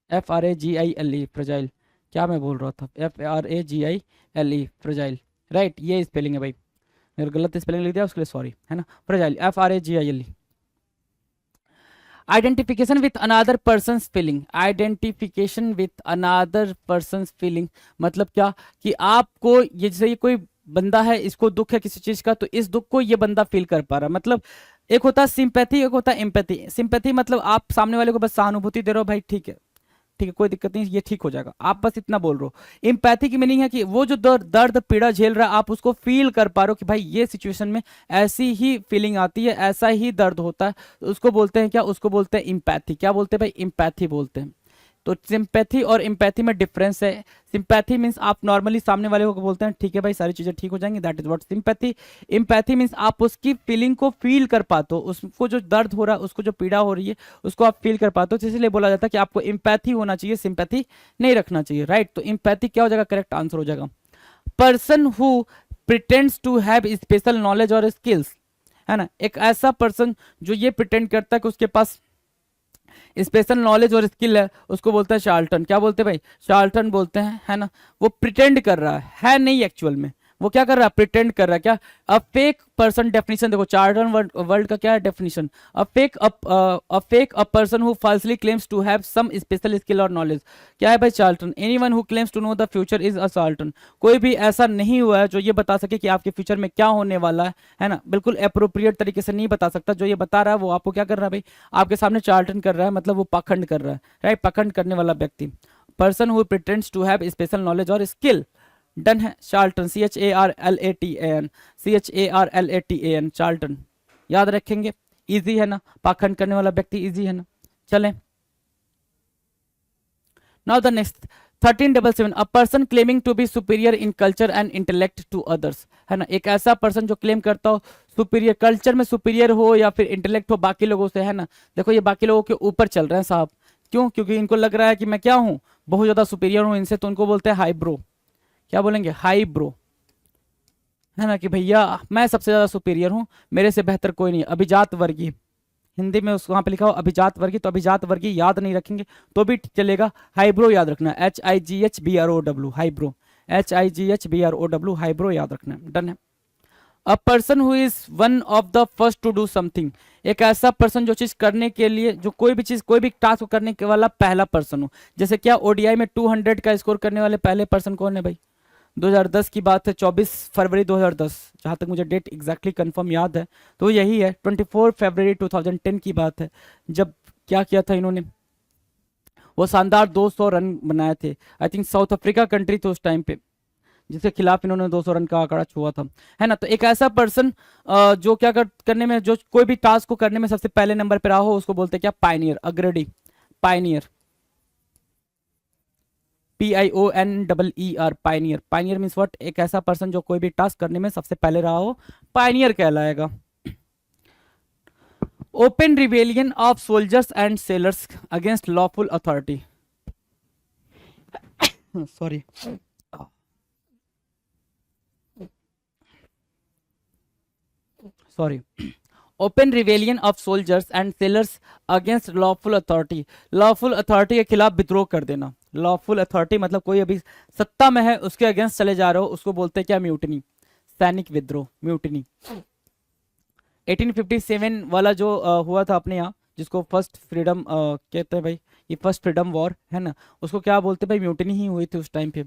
FRAGILE, fragile. क्या मैं बोल रहा था? FRAGILE, fragile, right. ये स्पेलिंग है भाई, अगर गलत स्पेलिंग लिख दिया उसके लिए सॉरी, है ना। Fragile, FRAGILE। Identification with another person feeling, identification with another person feeling मतलब क्या? कि आपको ये, जैसे ये कोई बंदा है, इसको दुख है किसी चीज का, तो इस दुख को ये बंदा फील कर पा रहा है। मतलब एक होता है सिंपैथी, एक होता है एम्पैथी। सिंपैथी मतलब आप सामने वाले को बस सहानुभूति दे रहे हो, भाई ठीक है, ठीक है, कोई दिक्कत नहीं, ये ठीक हो जाएगा, आप बस इतना बोल रहे हो। एम्पैथी की मीनिंग है कि वो जो दर्द पीड़ा झेल रहा है, आप उसको फील कर पा रहे हो कि भाई ये सिचुएशन में ऐसी ही फीलिंग आती है, ऐसा ही दर्द होता है, तो उसको बोलते हैं क्या? उसको बोलते हैं एम्पैथी। क्या बोलते हैं भाई? एम्पैथी बोलते हैं। तो सिंपैथी और एम्पैथी में डिफरेंस है। सिंपैथी मीन्स आप नॉर्मली सामने वाले को बोलते हैं ठीक है भाई सारी चीजें ठीक हो जाएंगी, that is what sympathy. Empathy means आप उसकी फीलिंग को फील कर पाते हो, उसको जो दर्द हो रहा है, उसको जो पीड़ा हो रही है, उसको आप फील कर पाते हो। तो इसलिए बोला जाता है कि आपको एम्पैथी होना चाहिए, सिंपैथी नहीं रखना चाहिए, राइट। तो एम्पैथी क्या हो जाएगा? करेक्ट आंसर हो जाएगा। Person who pretends to have special knowledge और स्किल्स, है ना, एक ऐसा पर्सन जो ये प्रिटेंड करता है कि उसके पास स्पेशल नॉलेज और स्किल है, उसको बोलते हैं शार्लटन। क्या बोलते हैं भाई? शार्लटन बोलते हैं, है ना। वो प्रिटेंड कर रहा है नहीं एक्चुअल में, वो क्या कर रहा है? प्रिटेंड कर रहा है। क्या? अ फेक पर्सन डेफिनेशन देखो, चार्टन वर्ल्ड का क्या है definition? A fake a person who falsely claims to have some special skill और नॉलेज। क्या है भाई? Charlatan. Anyone who claims to know the future is a charlatan. कोई भी ऐसा नहीं हुआ है जो ये बता सके कि आपके फ्यूचर में क्या होने वाला है ना, बिल्कुल अप्रोप्रिएट तरीके से नहीं बता सकता। जो ये बता रहा है वो आपको क्या कर रहा है भाई? आपके सामने चार्लटन कर रहा है, मतलब वो पाखंड कर रहा है, राइट, पाखंड करने वाला व्यक्ति। Person who pretends to have special knowledge और स्किल। डन है। Charlatan, CHARLATAN, CHARLATAN, charlatan. याद रखेंगे, इजी है ना, पाखंड करने वाला व्यक्ति इजी है ना। चलें now the next 1377, a person claiming to be superior in culture and intellect to others, है ना। एक ऐसा पर्सन जो क्लेम करता हो सुपीरियर, कल्चर में सुपीरियर हो या फिर इंटेलेक्ट हो बाकी लोगों से, है ना। देखो ये बाकी लोगों के ऊपर चल रहे हैं साहब, क्यों? क्योंकि इनको लग रहा है कि मैं क्या हूं, बहुत ज्यादा सुपीरियर हूं इनसे, तो उनको बोलते हैं हाई ब्रो। क्या बोलेंगे? हाई ब्रो, है ना, कि भैया मैं सबसे ज्यादा सुपीरियर हूं, मेरे से बेहतर कोई नहीं। अभिजात वर्गीय, हिंदी में उस वहां पे लिखा हो अभिजात वर्गीय, तो अभिजात वर्गीय याद नहीं रखेंगे तो भी चलेगा, हाईब्रो याद रखना, HIGHBROW, हाईब्रो, HIGHBROW, हाईब्रो याद रखना। डन है। A person who is one of the first to do something, एक ऐसा पर्सन जो चीज करने के लिए, जो कोई भी चीज, कोई भी टास्क करने के वाला पहला पर्सन हो। जैसे क्या ODI में 200 का स्कोर करने वाले पहले पर्सन कौन है भाई? 2010 की बात है, 24 फरवरी 2010, जहां तक मुझे डेट एग्जैक्टली कंफर्म याद है, तो यही है 24 फरवरी 2010 की बात है, जब क्या किया था इन्होंने, वो शानदार 200 रन बनाए थे। I think south Africa country थे उस टाइम पे, जिसके खिलाफ इन्होंने 200 रन का आंकड़ा छुआ था, है ना। तो एक ऐसा पर्सन जो क्या करने में, जो कोई भी टास्क को करने में सबसे पहले नंबर पे रहा हो, उसको बोलते हैं क्या? पायनियर, अग्रणी, Pioneer, PIONER, Pioneer. Pioneer means what? एक ऐसा पर्सन जो कोई भी टास्क करने में सबसे पहले रहा हो, पायनियर कहलाएगा। Open rebellion of soldiers and sellers against lawful authority, sorry, sorry, open rebellion of soldiers and sellers against lawful authority, lawful authority के खिलाफ विद्रोह कर देना। लॉफुल अथॉरिटी मतलब कोई अभी सत्ता में है उसके अगेंस्ट चले जा रहे हो, उसको बोलते हैं क्या? म्यूटनी, सैनिक विद्रोह, म्यूटनी। 1857 वाला जो हुआ था अपने यहाँ, जिसको फर्स्ट फ्रीडम कहते हैं भाई, ये फर्स्ट फ्रीडम वॉर है ना, उसको क्या बोलते हैं भाई? म्यूटनी ही हुई थी उस टाइम पे।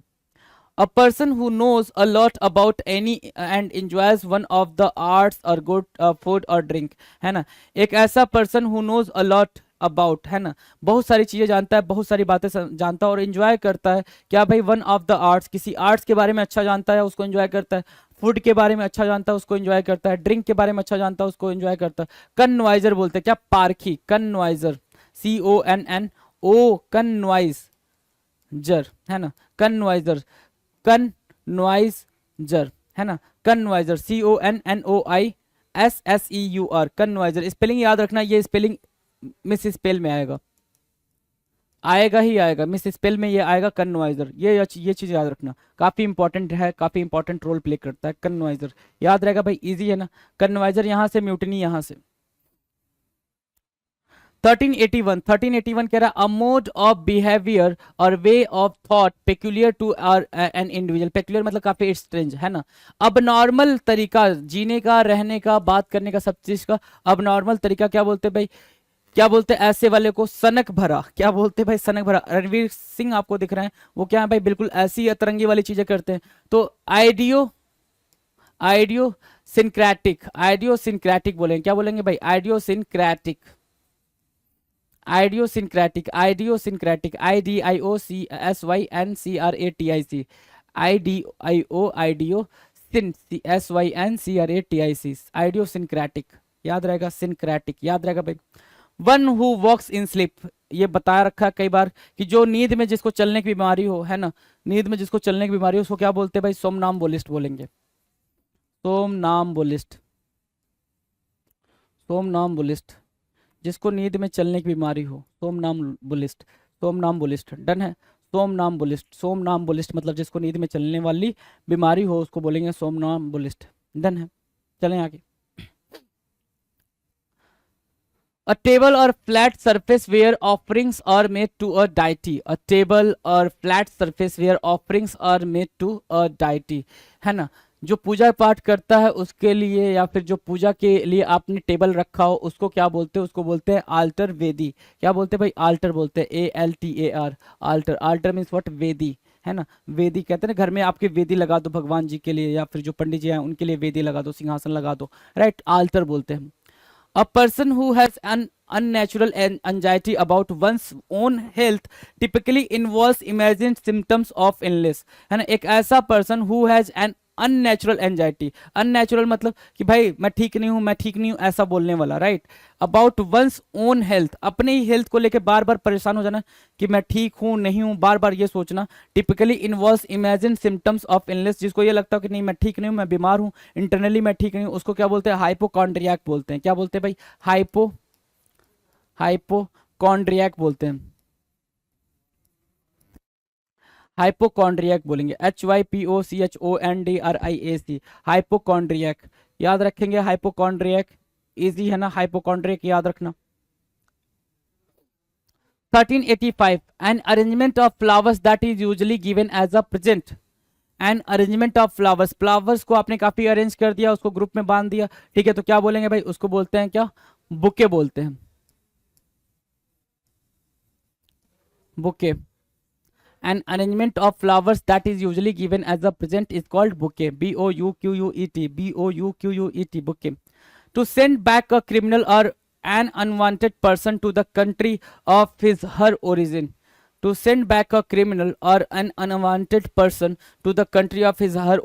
A person who knows a lot about any and enjoys one of the arts or good food or drink, है ना। एक ऐसा person who knows a lot about, है ना, बहुत सारी चीजें जानता है, बहुत सारी बातें जानता है और एंजॉय करता है क्या भाई? वन ऑफ द आर्ट्स, किसी आर्ट्स के बारे में अच्छा जानता है, उसको एंजॉय करता है। फूड के बारे में अच्छा जानता है, उसको एंजॉय करता है। ड्रिंक के बारे में अच्छा जानता है, उसको एंजॉय करता है। कन्वाइजर बोलते हैं क्या? पारखी, कन्वाइजर, CONNO, कन्वाइजर, है ना, कन्वाइजर, कन्वाइजर, है ना, कन्वाइजर, CONNOISSEUR, कन्वाइजर। स्पेलिंग याद रखना, ये स्पेलिंग मिस स्पेल में आएगा, आएगा ही आएगा, मिस स्पेल में ये आएगा कन्वाइजर। ये चीज याद रखना, काफी इंपॉर्टेंट है, काफी इंपॉर्टेंट रोल प्ले करता है कन्वाइजर। याद रहेगा भाई, इजी है ना। कन्वाइजर यहां से, म्यूटनी यहां से। 1381 कह रहा है अ मोड ऑफ बिहेवियर और way of thought peculiar to an individual. Peculiar मतलब काफी स्ट्रेंज, है ना। अब नॉर्मल तरीका जीने का, रहने का, बात करने का, सब चीज का अब नॉर्मल तरीका क्या बोलते हैं भाई? क्या बोलते हैं ऐसे वाले को? सनक भरा। क्या बोलते हैं भाई? सनक भरा। रणवीर सिंह आपको दिख रहे हैं, वो क्या है भाई? बिल्कुल ऐसी अतरंगी वाली चीजें करते हैं। तो आइडियोसिंक्रेटिक बोलेंगे। क्या बोलेंगे भाई? Idiosyncratic, idiosyncratic, idiosyncratic, IDIOCSYNCRATIC, IDIOSYNCRATIC, idiosyncratic. याद रहेगा, सिंक्रेटिक याद रहेगा भाई। One who walks in sleep, ये बताया रखा है कई बार कि जो नींद में जिसको चलने की बीमारी हो, है ना, नींद में जिसको चलने की बीमारी हो, उसको क्या बोलते हैं भाई? सोमनाम्बुलिस्ट बोलेंगे, सोमनाम्बुलिस्ट, सोमनाम्बुलिस्ट। जिसको नींद में चलने की बीमारी हो, सोमनाम्बुलिस्ट, सोमनाम्बुलिस्ट। डन है। सोमनाम्बुलिस्ट, सोमनाम्बुलिस्ट मतलब जिसको नींद में चलने वाली बीमारी हो उसको बोलेंगे सोमनाम्बुलिस्ट। डन है। चलें आगे। A table or flat surface where offerings are made to a deity, a table or flat surface where offerings are made to a deity, है ना। जो पूजा पाठ करता है उसके लिए, या फिर जो पूजा के लिए आपने टेबल रखा हो, उसको क्या बोलते हैं? उसको बोलते हैं आल्टर, वेदी। क्या बोलते हैं भाई? आल्टर बोलते हैं, ALTAR, alter. Alter means what? वेदी, है ना। वेदी कहते हैं ना, घर में आपके वेदी लगा दो भगवान जी के लिए, या फिर जो पंडित जी हैं उनके लिए वेदी लगा दो, सिंहासन लगा दो, राइट, आल्टर बोलते हैं। A person who has an unnatural anxiety about one's own health typically involves imagined symptoms of illness, है ना. एक ऐसा person who has an unnatural anxiety, unnatural मतलब कि भाई मैं ठीक नहीं हूं, मैं ठीक नहीं हूं, ऐसा बोलने वाला, right. About one's own health, अपने ही हेल्थ को लेकर बार बार परेशान हो जाना कि मैं ठीक हूं नहीं हूं, बार बार ये सोचना. Typically involves imagine symptoms of illness, जिसको ये लगता है कि नहीं मैं ठीक नहीं हूं, मैं बीमार हूं, इंटरनली मैं ठीक नहीं हूं, उसको क्या बोलते हैं, हाइपोकॉन्ड्रियाक बोलते हैं. क्या बोलते हैं भाई, हाइपोकॉन्ड्रियाक बोलते हैं, हाइपोकॉन्ड्रियक बोलेंगे, HYPOCHONDRIAC, हाइपोकॉन्ड्रियक. याद रखेंगे हाइपोकॉन्ड्रियक, इजी है ना हाइपोकॉन्ड्रियक याद रखना. 1385, an arrangement of flowers that is usually given as a present. An arrangement of flowers, flowers को आपने काफी अरेंज कर दिया, उसको ग्रुप में बांध दिया, ठीक है, तो क्या बोलेंगे भाई, उसको बोलते हैं क्या, बुके बोलते हैं, bouquet. An arrangement of flowers that is usually given as a present is called bouquet. Bouquet. Bouquet. Bouquet. To send back a criminal or an unwanted person to the country of his her origin. To send back a criminal or an unwanted person to the country of his her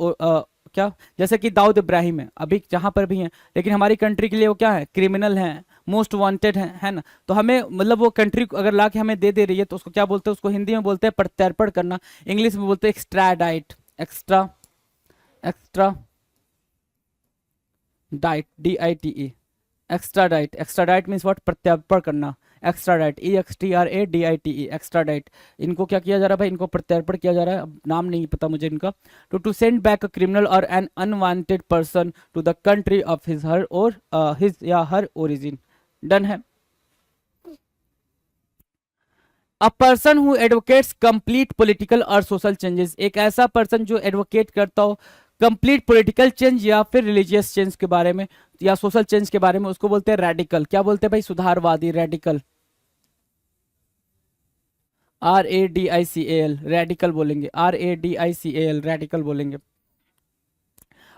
क्या, जैसे कि दाऊद इब्राहिम है, अभी जहां पर भी हैं, लेकिन हमारी कंट्री के लिए वो क्या है, क्रिमिनल हैं, मोस्ट वांटेड है ना. तो हमें मतलब वो कंट्री अगर ला के हमें दे रही है तो उसको क्या बोलते हैं, उसको हिंदी में बोलते हैं प्रत्यर्पण करना, इंग्लिश में बोलते हैं extradite. Extra diet, DITE, extradite. Extradite means what, प्रत्यर्पण करना. Extradite, EXTRADITE, extradite. इनको क्या किया जा रहा है भाई, इनको प्रत्यर्पण किया जा रहा है, अब नाम नहीं पता मुझे इनका. To send back a criminal और an unwanted person to the country of his her और हिज या हर ओरिजिन. डन है. A person who advocates complete political और सोशल चेंजेस, एक ऐसा पर्सन जो एडवोकेट करता हो कंप्लीट पॉलिटिकल चेंज या फिर रिलीजियस चेंज के बारे में या सोशल चेंज के बारे में, उसको बोलते हैं रेडिकल. क्या बोलते हैं भाई, सुधारवादी, रेडिकल. RADICAL, रेडिकल बोलेंगे, RADICAL, रेडिकल बोलेंगे.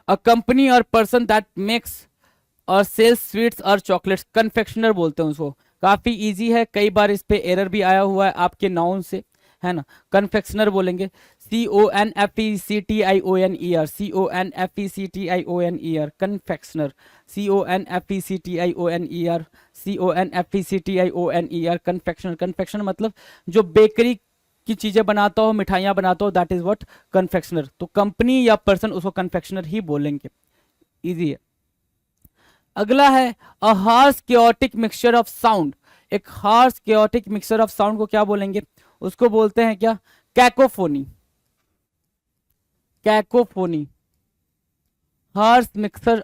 अ कंपनी और पर्सन दैट मेक्स और सेल्स स्वीट्स और चॉकलेट्स, कन्फेक्शनर बोलते हैं उसको. काफी इजी है, कई बार इस पे एरर भी आया हुआ है आपके नाउन से, है ना. कन्फेक्शनर बोलेंगे, CONFECTIONER, CONFECTIONER, confectioner, CONFECTIONER, CONFECTIONER, confectioner. Confectioner मतलब जो बेकरी की चीजें बनाता हो, मिठाइयां बनाता हो, दैट इज व्हाट, कन्फेक्शनर. तो कंपनी या पर्सन उसको कन्फेक्शनर ही बोलेंगे, इजी है. अगला है a harsh chaotic mixture of sound. एक harsh chaotic mixture of sound को क्या बोलेंगे, उसको बोलते हैं क्या, कैकोफोनी. कैकोफोनी, हार्श मिक्सर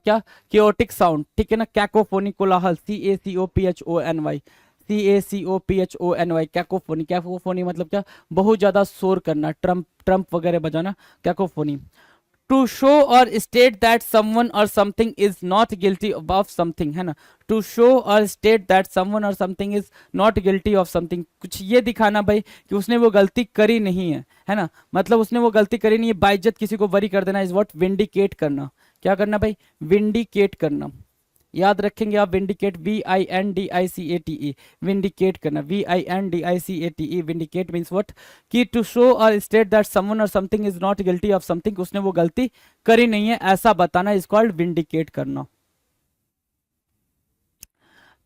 क्या, केओटिक साउंड, ठीक है ना. कैकोफोनी, कोलाहल, CACOPHONY, CACOPHONY, कैकोफोनी. कैकोफोनी मतलब क्या, बहुत ज्यादा शोर करना, ट्रम्प वगैरह बजाना, कैकोफोनी. टू शो और स्टेट दैट समवन और something is not guilty of something, है ना. टू शो और स्टेट दैट समवन और something is not guilty of something, कुछ ये दिखाना भाई कि उसने वो गलती करी नहीं है ना. मतलब उसने वो गलती करी नहीं है, बाइज्जत किसी को वरी कर देना इज व्हाट, विंडिकेट करना. क्या करना भाई, विंडिकेट करना. याद रखेंगे आप, विंडिकेट, VINDICATE, विंडिकेट करना, VINDICATE. विंडिकेट मीन्स व्हाट, कि टू शो और स्टेट दैट समवन और something is not guilty of something, उसने वो गलती करी नहीं है ऐसा बताना इज कॉल्ड विंडिकेट करना.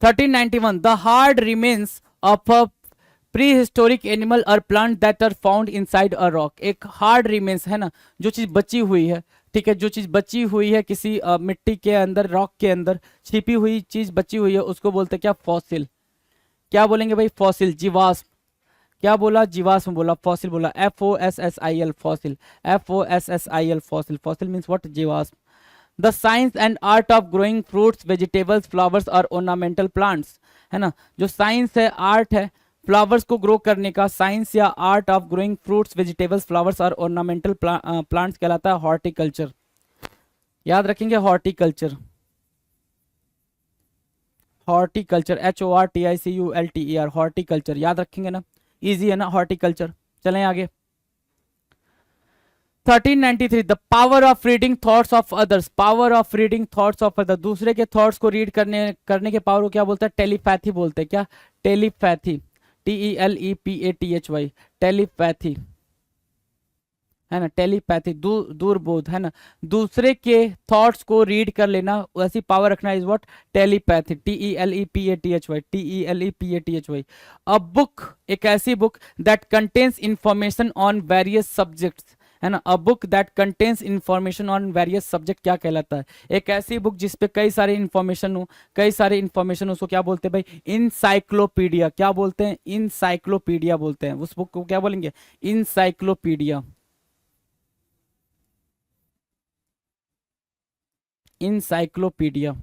1391, the hard remains of a prehistoric animal और plant that are found inside a rock. एक हार्ड रिमेन्स है ना, जो चीज बची हुई है, ठीक है, जो चीज बची हुई है किसी मिट्टी के अंदर, रॉक के अंदर छिपी हुई चीज बची हुई है, उसको बोलते हैं क्या, फॉसिल. क्या बोलेंगे भाई, फॉसिल, जीवाश्म. क्या बोला, जीवाश्म बोला, फॉसिल बोला, FOSSIL, fossil, FOSSIL, fossil. Fossil means what, जीवाश्म. The science and art of growing fruits, vegetables, flowers और ऑर्नामेंटल प्लांट्स, है ना. जो साइंस है, आर्ट है फ्लावर्स को ग्रो करने का, साइंस या art of growing fruits, vegetables, flowers और ऑर्नामेंटल प्लांट्स कहलाता है हॉर्टिकल्चर. याद रखेंगे, हॉर्टिकल्चर, हॉर्टिकल्चर, HORTICULTER, हॉर्टिकल्चर. याद रखेंगे ना, इजी है ना हॉर्टिकल्चर. चलें आगे. 1393 the power of reading thoughts of others, power of reading thoughts of other, दूसरे के थॉट्स को रीड करने के पावर को क्या बोलते हैं? टेलीपैथी बोलते हैं। क्या? टेलीपैथी, TELEPATHY, टेलीपैथी, है ना, टेलीपैथी, दूरबोध, है ना, दूसरे के थॉट्स को रीड कर लेना, वैसी पावर रखना is what? Telepathy, TELEPATHY, TELEPATHY। A book, एक ऐसी book that contains information on various subjects, है ना, a book that contains information on various subject क्या कहलाता है? एक ऐसी बुक जिसपे कई सारे इंफॉर्मेशन हो, कई सारे इंफॉर्मेशन उसको क्या बोलते हैं भाई? इनसाइक्लोपीडिया। क्या बोलते हैं? इनसाइक्लोपीडिया बोलते हैं। उस बुक को क्या बोलेंगे? Encyclopaedia, encyclopaedia.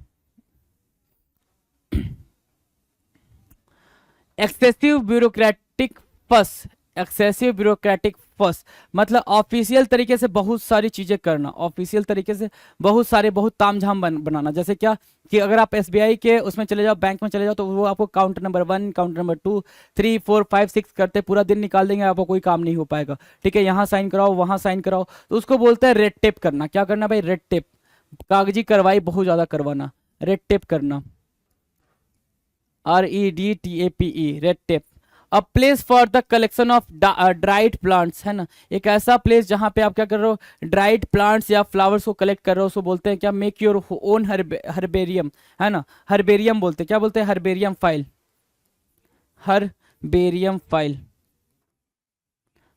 एक्सेसिव ब्यूरोक्रेटिक फस, एक्सेसिव ब्यूरोक्रेटिक फस मतलब ऑफिशियल तरीके से बहुत सारी चीजें करना, ऑफिशियल तरीके से बहुत तामझाम बनाना। जैसे क्या कि अगर आप SBI के उसमें चले जाओ, बैंक में चले जाओ, तो वो आपको काउंटर नंबर 1, काउंटर नंबर 2, 3, 4, 5, 6 करते पूरा दिन निकाल देंगे, आपको कोई काम नहीं हो पाएगा। ठीक है, यहाँ साइन कराओ, वहाँ साइन कराओ, तो उसको बोलते हैं रेड टेप करना। क्या करना भाई? रेड टेप, कागजी कार्रवाई बहुत ज्यादा करवाना, रेड टेप करना, REDTAPE, red tape. A place for the collection of dried plants, है ना, एक ऐसा प्लेस जहां पे आप क्या कर रहे हो? ड्राइड प्लांट्स या फ्लावर्स को कलेक्ट कर रहे हो, उसको बोलते हैं क्या? मेक योर ओन हर्बेरियम, है ना, हर्बेरियम बोलते हैं। क्या बोलते हैं? Herbarium file, herbarium file.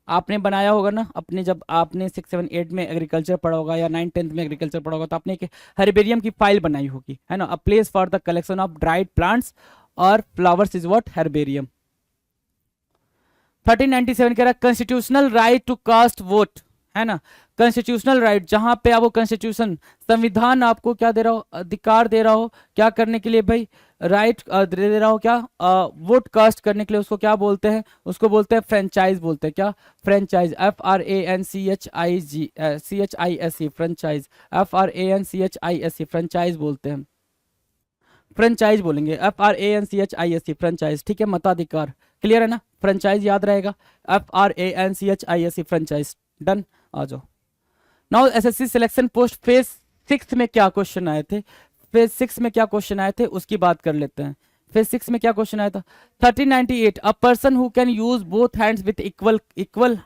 आपने बनाया होगा ना अपने, जब आपने 6, 7, 8 में एग्रीकल्चर पढ़ा होगा या 9, 10 में एग्रीकल्चर पढ़ा होगा, तो आपने एक हर्बेरियम की फाइल बनाई होगी, है ना। A place for the collection of dried plants और फ्लावर्स इज व्हाट? हर्बेरियम। 1397 कह रहा है constitutional right to cast vote, है ना, कॉन्स्टिट्यूशनल राइट, जहां पे आपको कॉन्स्टिट्यूशन, संविधान आपको क्या दे रहा हो? अधिकार दे रहा हो क्या करने के लिए भाई? राइट दे रहा हो क्या? वोट कास्ट करने के लिए। उसको क्या बोलते हैं? उसको बोलते हैं फ्रेंचाइज बोलते हैं। क्या? Franchise, FRANCHISE, franchise, FRANCHISE, franchise बोलते हैं, फ्रेंचाइज बोलेंगे, FRANCHISE, फ्रेंचाइज। ठीक है, मताधिकार, क्लियर है ना, फ्रेंचाइज याद रहेगा, FRANCHISE, फ्रेंचाइज। डन, आ जाओ। Now SSC selection post phase 6 में क्या क्वेश्चन आए थे? फेज 6 में क्या क्वेश्चन आए थे उसकी बात कर लेते हैं। फेज 6 में क्या क्वेश्चन आया था? 1398 अ person who can use both hands with equal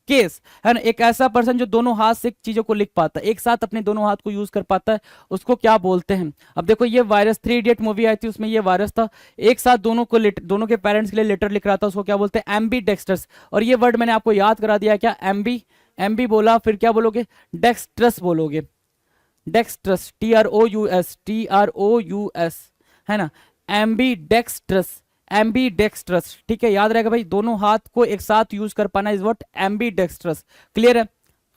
case, है ना, एक ऐसा पर्सन जो दोनों हाथ से चीजों को लिख पाता है, एक साथ अपने दोनों हाथ को यूज कर पाता है, उसको क्या बोलते हैं? अब देखो, ये वायरस 3 इडियट मूवी आई थी, उसमें ये वायरस था, एक साथ दोनों के पेरेंट्स के लिए लेटर लिख रहा था, उसको क्या बोलते हैं? एम्बीडेक्स्ट्रस। और ये वर्ड मैंने आपको याद करा दिया, क्या? एम्बी बोला, फिर क्या बोलोगे? डेक्स्ट्रस बोलोगे, डेक्स्ट्रस, TROUS, है ना, एम्बीडेक्स्ट्रस, एम्बीडेक्स्ट्रस। ठीक है, याद रहेगा भाई, दोनों हाथ को एक साथ यूज कर पाना इज व्हाट? एम्बीडेक्स्ट्रस। क्लियर है,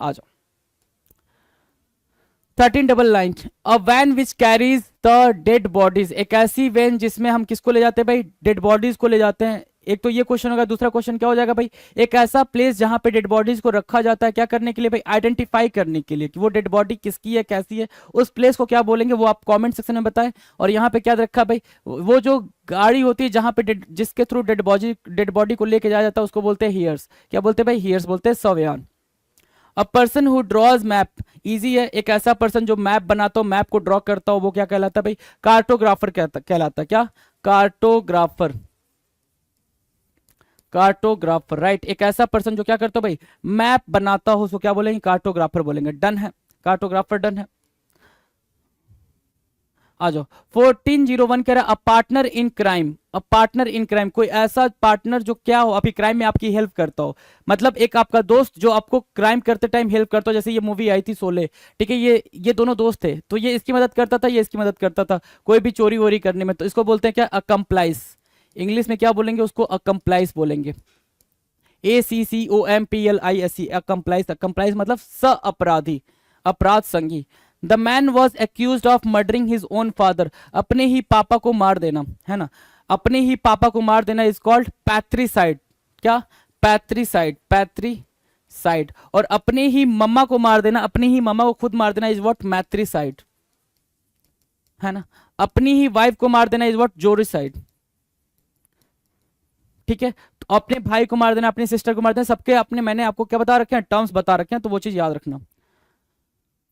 आ जाओ। 1399 a van which carries the dead bodies, एक ऐसी वैन जिसमें हम किसको ले जाते हैं भाई? डेड बॉडीज को ले जाते हैं। एक तो ये क्वेश्चन होगा, दूसरा क्वेश्चन क्या हो जाएगा भाई? एक ऐसा प्लेस जहां पे डेड बॉडीज को रखा जाता है, क्या करने के लिए भाई? आइडेंटिफाई करने के लिए कि वो डेड बॉडी किसकी है, कैसी है, उस प्लेस को क्या बोलेंगे वो आप कमेंट सेक्शन में बताएं। और यहाँ पे क्या रखा भाई? वो जो गाड़ी होती है जहां पे जिसके थ्रू डेड बॉडी को लेके जाया जाता है, उसको बोलते हैं हियर्स। क्या बोलते हैं भाई? हियर्स बोलते हैं, सव्यान। A person who draws map, easy है, एक ऐसा पर्सन जो मैप बनाता हो, मैप को ड्रॉ करता हो, वो क्या कहलाता है भाई? कार्टोग्राफर कहलाता है। क्या? Cartographer, cartographer, right. एक ऐसा पर्सन जो क्या करता हो भाई? मैप बनाता हो, उसको क्या बोलेंगे? कार्टोग्राफर बोलेंगे। डन है, कार्टोग्राफर डन है। आ जाओ। 1401 कह रहा है a partner in crime, a partner in crime, कोई ऐसा पार्टनर जो क्या हो, अभी क्राइम में आपकी हेल्प करता हो, मतलब एक आपका दोस्त जो आपको क्राइम करते टाइम हेल्प करता हो। जैसे ये मूवी आई थी शोले, ठीक है, ये दोनों दोस्त थे, तो ये इसकी मदद करता था, ये इसकी मदद करता था कोई भी चोरी वोरी करने में, तो इसको बोलते हैं क्या? अकम्प्लाइस। इंग्लिश में क्या बोलेंगे उसको? अकम्प्लाइस बोलेंगे, ACCOMPLISE, अकम्प्लाइस। अकम्प्लाइस मतलब स अपराधी, अपराध संगी। The man was accuse of murdering his own father, अपने ही पापा को मार देना, है ना, अपने ही पापा को मार देना इज कॉल्ड पैट्रिसाइड। क्या? पैट्रिसाइड, पैट्रिसाइड। और अपने ही मम्मा को मार देना, अपनी ही मम्मा को खुद मार देना इज व्हाट? मैट्रिसाइड, है ना। अपनी ही वाइफ को मार देना इज व्हाट? जोरिसाइड। ठीक है, तो अपने भाई को मार देना, अपनी सिस्टर को मार देना, सबके अपने, मैंने आपको क्या बता रखे हैं, टर्म्स बता रखे हैं, तो वो चीज याद रखना।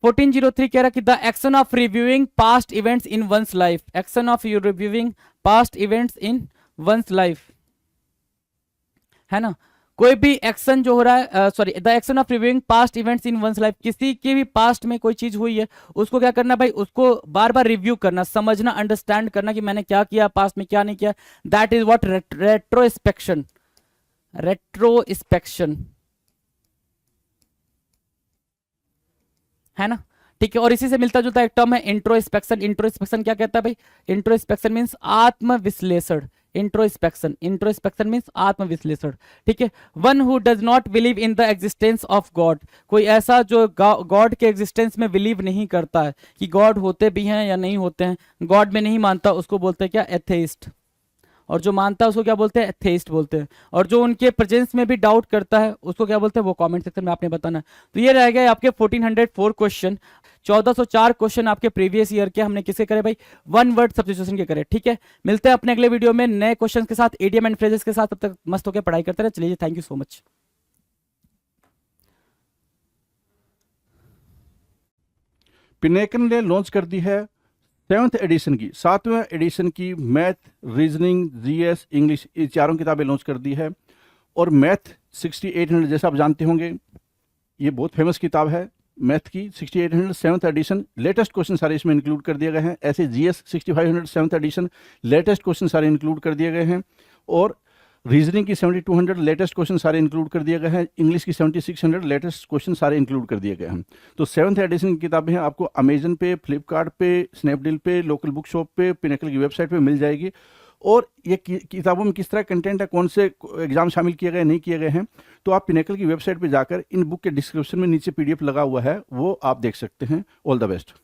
1403 कह रहा कि the action of reviewing past events in one's life, action of you reviewing past events in one's life, है ना, कोई भी एक्शन जो हो रहा है, sorry, the action of reviewing past events in one's life, किसी की भी पास्ट में कोई चीज हुई है उसको क्या करना भाई, उसको बार बार रिव्यू करना, समझना, अंडरस्टैंड करना कि मैंने क्या किया पास्ट में, क्या नहीं किया, that is what retrospection, retrospection, है ना, ठीक है। और इसी से मिलता जुलता एक टर्म है इंट्रोस्पेक्शन। इंट्रोस्पेक्शन क्या कहता है भाई, इंट्रोस्पेक्शन मींस आत्मविश्लेषण, इंट्रोस्पेक्शन, इंट्रोस्पेक्शन मींस आत्मविश्लेषण, ठीक है। One who does not believe in the existence of God, कोई ऐसा जो गॉड के एग्जिस्टेंस में बिलीव नहीं करता है कि गॉड होते भी हैं या नहीं होते हैं, गॉड में नहीं मानता, उसको बोलते हैं क्या, एथेइस्ट। और जो मानता है उसको क्या बोलते हैं, एथेइस्ट बोलते हैं। और जो उनके प्रेजेंस में भी डाउट करता है उसको क्या बोलते हैं, वो कमेंट सेक्शन में आपने बताना है। तो ये रह गए आपके 1404 क्वेश्चन। 1404 क्वेश्चन आपके प्रीवियस ईयर के हमने किसके करे भाई, वन वर्ड सब्स्टिट्यूशन के करे, ठीक है। मिलते हैं अपने अगले वीडियो में नए क्वेश्चन के साथ, इडियम एंड फ्रेजेस के साथ, तब तक मस्त होकर पढ़ाई करते रहे। चलिए, thank you so much. Pinnacle ने लॉन्च कर दी है 7th एडिशन की, 7वें एडिशन की मैथ, रीजनिंग, जीएस, इंग्लिश, ये चारों किताबें लॉन्च कर दी है। और मैथ 6800 जैसा आप जानते होंगे, ये बहुत फेमस किताब है मैथ की। 6800 7th एडिशन, लेटेस्ट क्वेश्चन सारे इसमें इंक्लूड कर दिए गए हैं। ऐसे GS 6500 7th edition, latest question सारे इंक्लूड कर दिए गए हैं। और रीजनिंग की 7200 लेटेस्ट क्वेश्चन सारे इंक्लूड कर दिए गए हैं। इंग्लिश की 7600 लेटेस्ट क्वेश्चन सारे इंक्लूड कर दिए गए हैं। तो 7th एडिशन की किताबें हैं, आपको अमेजन पे, फ्लिपकार्ट पे, स्नैपडील पे, लोकल बुक शॉप पे, पिनेकल की वेबसाइट पे मिल जाएगी। और ये किताबों में किस तरह कंटेंट है, कौन से एग्जाम शामिल किए गए नहीं किए गए हैं, तो आप पिनेकल की वेबसाइट पे जाकर इन बुक के डिस्क्रिप्शन में नीचे पीडीएफ लगा हुआ है, वो आप देख सकते हैं। All the best.